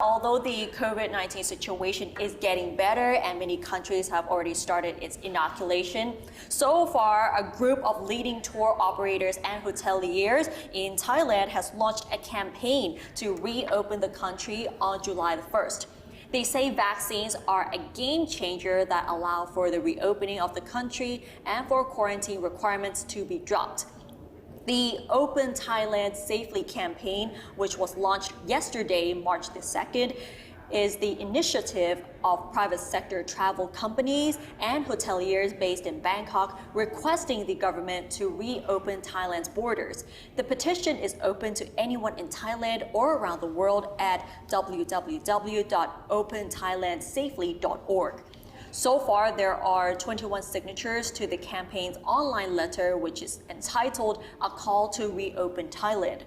Although the COVID-19 situation is getting better and many countries have already started its inoculation, so far a group of leading tour operators and hoteliers in Thailand has launched a campaign to reopen the country on July the 1st. They say vaccines are a game changer that allow for the reopening of the country and for quarantine requirements to be dropped. The Open Thailand Safely campaign, which was launched yesterday, March the 2nd, is the initiative of private sector travel companies and hoteliers based in Bangkok requesting the government to reopen Thailand's borders. The petition is open to anyone in Thailand or around the world at www.openthailandsafely.org. So far, there are 21 signatures to the campaign's online letter, which is entitled A Call to Reopen Thailand.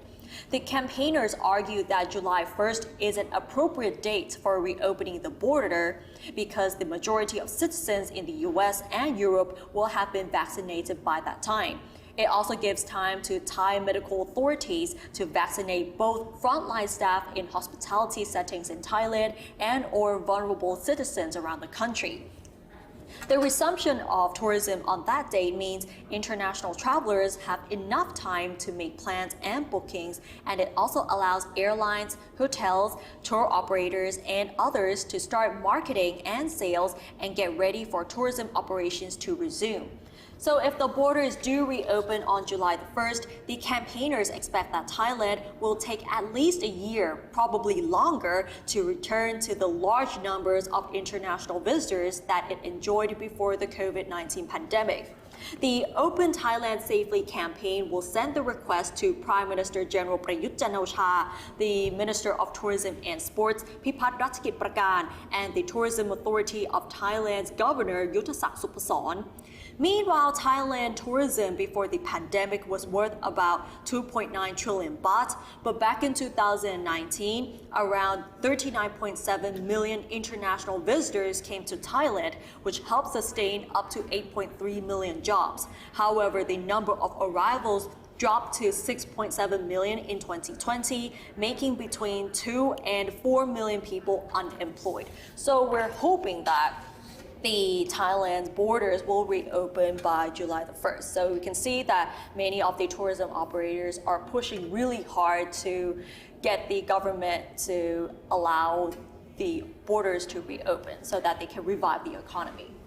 The campaigners argue that July 1st is an appropriate date for reopening the border because the majority of citizens in the US and Europe will have been vaccinated by that time. It also gives time to Thai medical authorities to vaccinate both frontline staff in hospitality settings in Thailand and or vulnerable citizens around the country. The resumption of tourism on that date means international travelers have enough time to make plans and bookings, and it also allows airlines, hotels, tour operators, and others to start marketing and sales and get ready for tourism operations to resume. So if the borders do reopen on July the 1st, the campaigners expect that Thailand will take at least a year, probably longer, to return to the large numbers of international visitors that it enjoyed before the COVID-19 pandemic. The Open Thailand Safely campaign will send the request to Prime Minister General Prayut Chan-o-cha, the Minister of Tourism and Sports Pipat Ratchakit Prakarn, and the Tourism Authority of Thailand's Governor Yuthassak Supasorn. Meanwhile, Thailand tourism before the pandemic was worth about 2.9 trillion baht, but back in 2019, around 39.7 million international visitors came to Thailand, which helped sustain up to 8.3 million jobs. However, the number of arrivals dropped to 6.7 million in 2020, making between 2 and 4 million people unemployed. So we're hoping that the Thailand's borders will reopen by July the 1st. So we can see that many of the tourism operators are pushing really hard to get the government to allow the borders to reopen so that they can revive the economy.